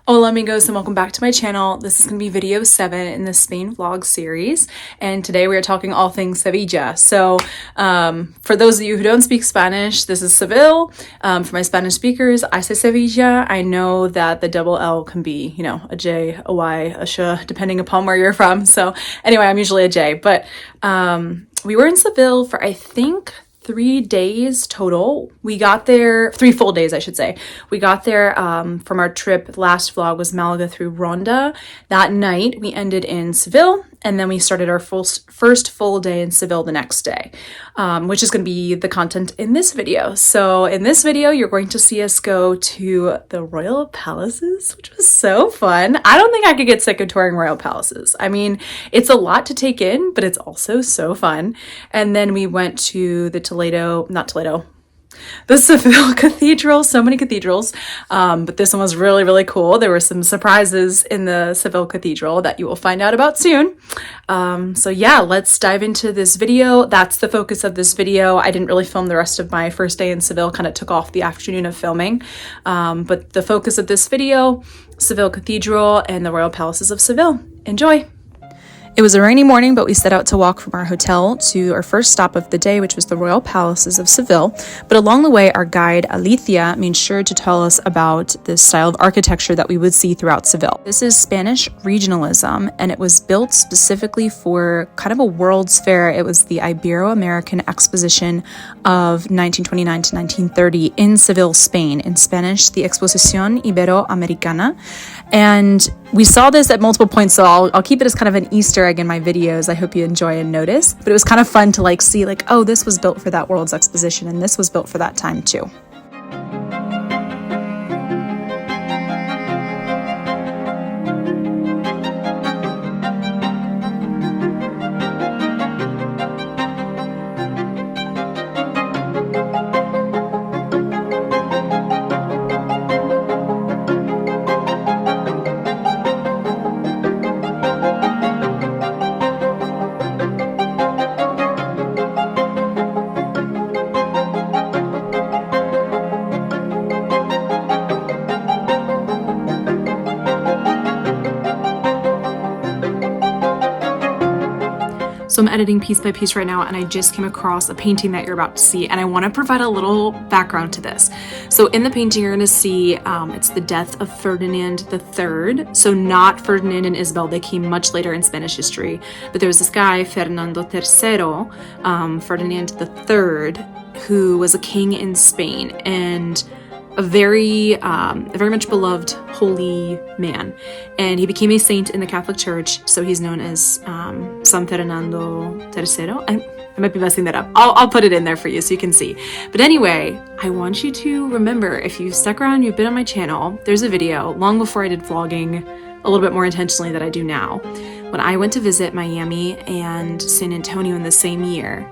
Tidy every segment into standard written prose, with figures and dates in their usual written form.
Hola amigos and welcome back to my channel. This is going to be video 7 in the Spain vlog series, and today we are talking all things Sevilla. So for those of you who don't speak Spanish, this is Seville. For my Spanish speakers, I say Sevilla. I know that the double L can be, you know, a J, a Y, a sh, depending upon where you're from. So anyway, I'm usually a J, but we were in Seville for I think 3 days total. We got there 3 full days, I should say. We got there from our trip. Last vlog was Malaga through Ronda. That night we ended in Seville, and then we started our first full day in Seville the next day, which is going to be the content in this video. So in this video, you're going to see us go to the royal palaces, which was so fun. I don't think I could get sick of touring royal palaces. I mean, it's a lot to take in, but it's also so fun. And then we went to the the Seville Cathedral, so many cathedrals, but this one was really, really cool. There were some surprises in the Seville Cathedral that you will find out about soon. So yeah, let's dive into this video. That's the focus of this video. I didn't really film the rest of my first day in Seville, kind of took off the afternoon of filming, but the focus of this video, Seville Cathedral and the royal palaces of Seville. Enjoy! It was a rainy morning, but we set out to walk from our hotel to our first stop of the day, which was the royal palaces of Seville. But along the way, our guide, Alicia, made sure to tell us about the style of architecture that we would see throughout Seville. This is Spanish regionalism, and it was built specifically for kind of a World's Fair. It was the Ibero-American Exposition of 1929 to 1930 in Seville, Spain. In Spanish, the Exposición Iberoamericana. And we saw this at multiple points, so I'll keep it as kind of an Easter egg in my videos. I hope you enjoy and notice. But it was kind of fun to see oh, this was built for that World's Exposition and this was built for that time too. So I'm editing piece by piece right now, and I just came across a painting that you're about to see, and I want to provide a little background to this. So in the painting, you're going to see it's the death of Ferdinand III. So not Ferdinand and Isabel, they came much later in Spanish history, but there was this guy, Fernando III, Ferdinand III, who was a king in Spain, and a very much beloved holy man, and he became a saint in the Catholic Church, so he's known as San Fernando III. I might be messing that up. I'll put it in there for you so you can see. But anyway, I want you to remember, if you've stuck around, you've been on my channel, there's a video long before I did vlogging a little bit more intentionally than I do now, when I went to visit Miami and San Antonio in the same year.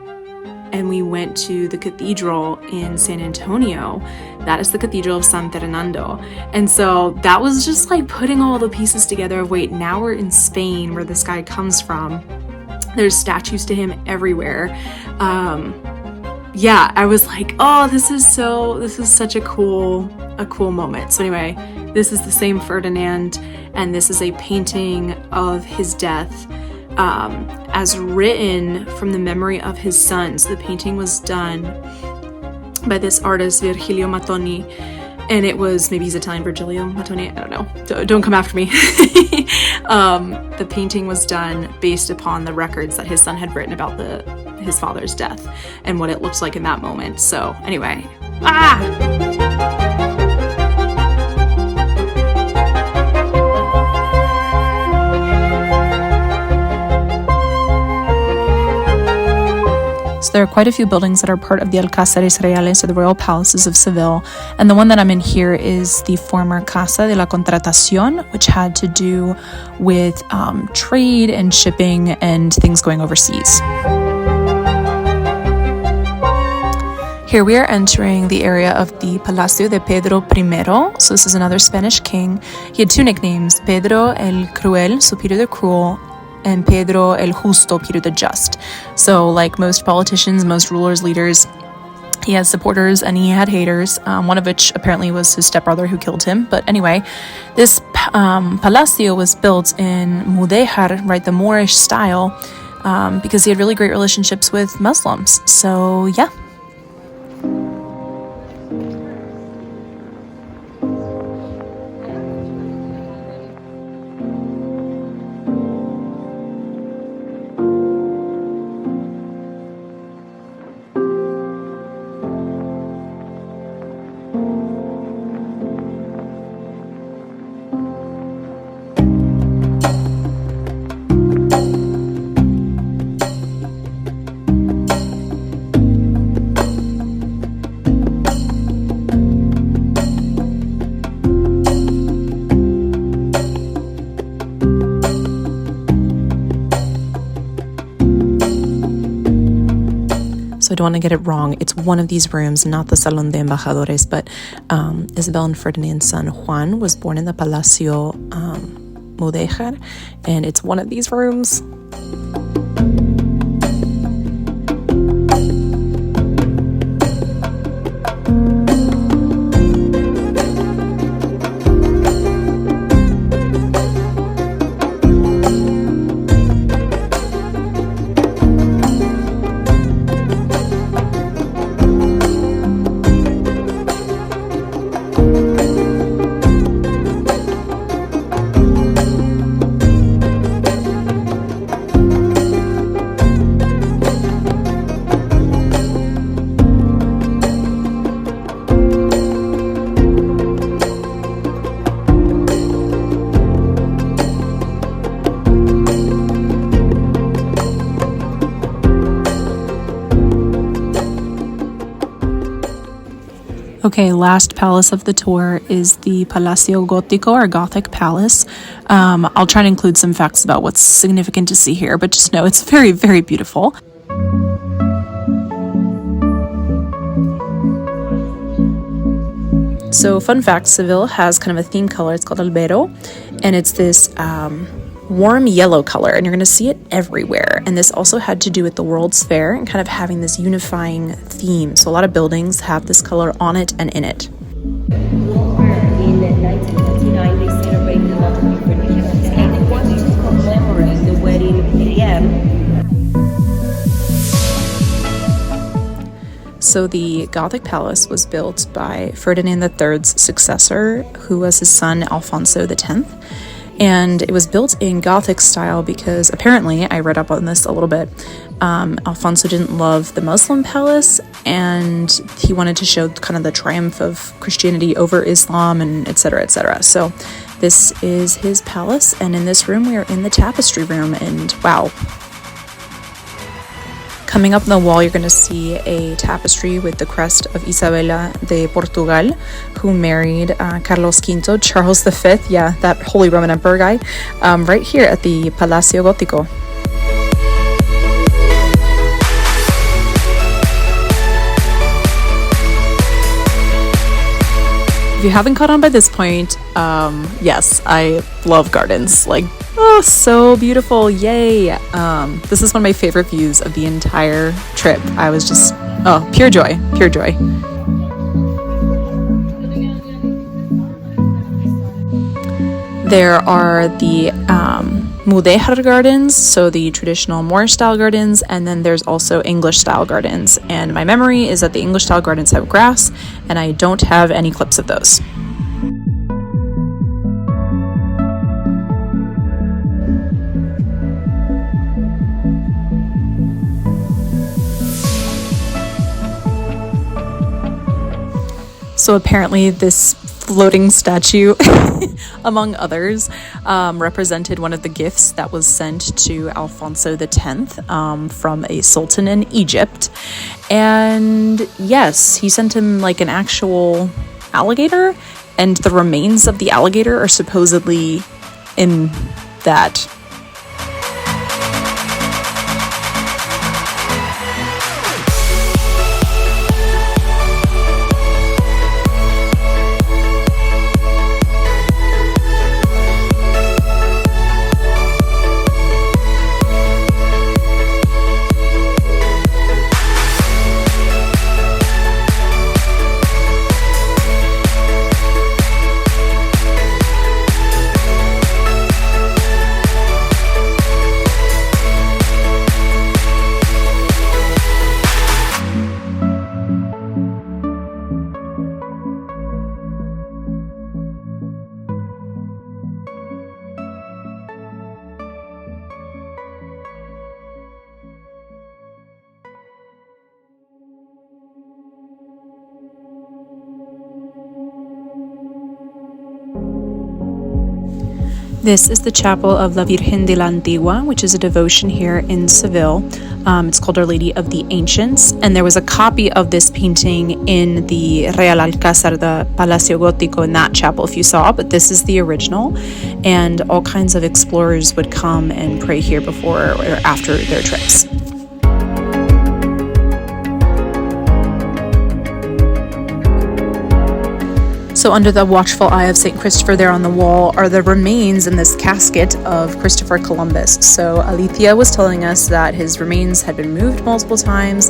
And we went to the cathedral in San Antonio. That is the Cathedral of San Fernando. And so that was just putting all the pieces together of, wait, now we're in Spain where this guy comes from. There's statues to him everywhere. Yeah, I was like, oh, this is such a cool moment. So anyway, this is the same Ferdinand, and this is a painting of his death, as written from the memory of his sons. The painting was done by this artist, Virgilio Mattoni, and it was, maybe he's Italian, Virgilio Mattoni, I don't know, don't come after me. The painting was done based upon the records that his son had written about his father's death and what it looks like in that moment. So anyway, So there are quite a few buildings that are part of the Alcázares Reales, or the royal palaces of Seville, and the one that I'm in here is the former Casa de la Contratación, which had to do with trade and shipping and things going overseas. Here we are entering the area of the Palacio de Pedro I. So this is another Spanish king. He had 2 nicknames, Pedro el Cruel, so Peter the Cruel, and Pedro el Justo, Peter the Just. So like most politicians, most rulers, leaders, He has supporters and he had haters, one of which apparently was his stepbrother who killed him. But anyway, this palacio was built in Mudéjar, right, the Moorish style, because he had really great relationships with Muslims. So yeah. So I don't want to get it wrong. It's one of these rooms, not the Salón de Embajadores, but Isabel and Ferdinand's son Juan was born in the Palacio Mudéjar, and it's one of these rooms. Okay, last palace of the tour is the Palacio Gótico, or Gothic Palace. I'll try to include some facts about what's significant to see here, but just know it's very, very beautiful. So fun fact, Seville has kind of a theme color. It's called albero, and it's this warm yellow color, and you're going to see it everywhere. And this also had to do with the World's Fair and kind of having this unifying theme. So a lot of buildings have this color on it and in it. In 1929, they celebrated a lot of different events, and they wanted to commemorate the wedding of Miriam. So the Gothic Palace was built by Ferdinand III's successor, who was his son Alfonso X. And it was built in Gothic style because apparently, I read up on this a little bit, Alfonso didn't love the Muslim palace, and he wanted to show kind of the triumph of Christianity over Islam, and etc., etc. So this is his palace, and in this room we are in the tapestry room, and wow. Coming up on the wall, you're going to see a tapestry with the crest of Isabella de Portugal, who married Carlos V, Charles V, yeah, that Holy Roman Emperor guy, right here at the Palacio Gótico. If you haven't caught on by this point, yes, I love gardens. Like, oh, so beautiful, yay. This is one of my favorite views of the entire trip. I was just, oh, pure joy, pure joy. There are the Mudéjar gardens, so the traditional Moorish style gardens, and then there's also English style gardens. And my memory is that the English style gardens have grass, and I don't have any clips of those. So apparently this floating statue, among others, represented one of the gifts that was sent to Alfonso X from a sultan in Egypt. And yes, he sent him like an actual alligator, and the remains of the alligator are supposedly in that. This is the chapel of La Virgen de la Antigua, which is a devotion here in Seville. It's called Our Lady of the Ancients, and there was a copy of this painting in the Real Alcázar, the Palacio Gótico, in that chapel if you saw, but this is the original, and all kinds of explorers would come and pray here before or after their trips. So under the watchful eye of St. Christopher there on the wall are the remains in this casket of Christopher Columbus. So Alicia was telling us that his remains had been moved multiple times.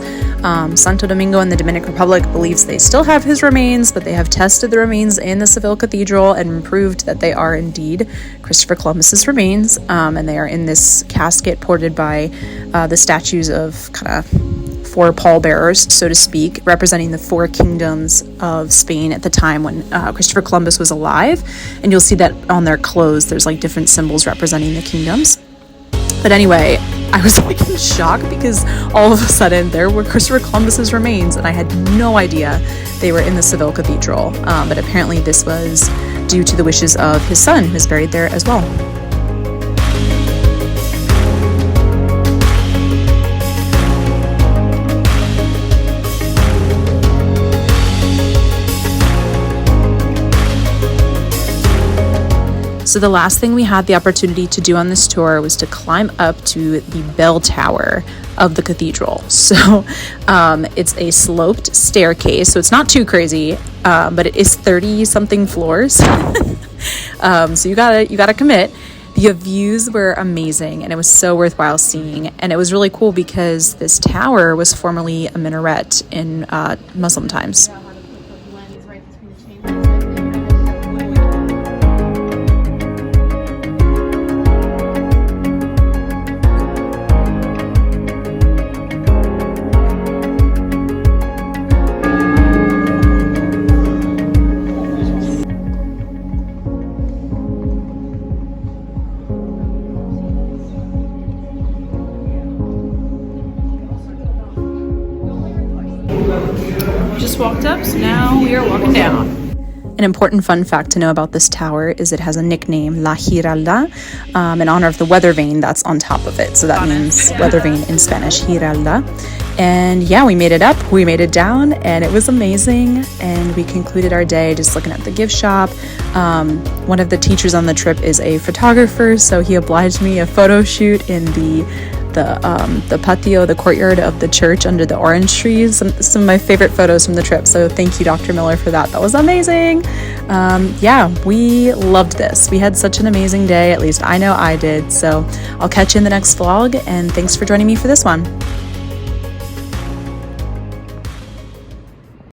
Santo Domingo in the Dominican Republic believes they still have his remains, but they have tested the remains in the Seville Cathedral and proved that they are indeed Christopher Columbus's remains. And they are in this casket ported by the statues of kind of four pallbearers, so to speak, representing the four kingdoms of Spain at the time when Christopher Columbus was alive. And you'll see that on their clothes, there's like different symbols representing the kingdoms. But anyway, I was like in shock because all of a sudden there were Christopher Columbus's remains, and I had no idea they were in the Seville Cathedral. But apparently this was due to the wishes of his son, who is buried there as well. So the last thing we had the opportunity to do on this tour was to climb up to the bell tower of the cathedral. So it's a sloped staircase, so it's not too crazy, but it is 30 something floors. So you gotta commit. The views were amazing, and it was so worthwhile seeing. And it was really cool because this tower was formerly a minaret in Muslim times. Just walked up, so now we are walking down. An important fun fact to know about this tower is it has a nickname, La Giralda, in honor of the weather vane that's on top of it. So that means weather vane in Spanish, Giralda. And yeah, we made it up, we made it down, and it was amazing. And we concluded our day just looking at the gift shop. One of the teachers on the trip is a photographer, so he obliged me a photo shoot in the patio, the courtyard of the church under the orange trees. Some of my favorite photos from the trip, so thank you, Dr. Miller, for that. That was amazing. Yeah, we loved this. We had such an amazing day, at least I know I did. So I'll catch you in the next vlog, and thanks for joining me for this one.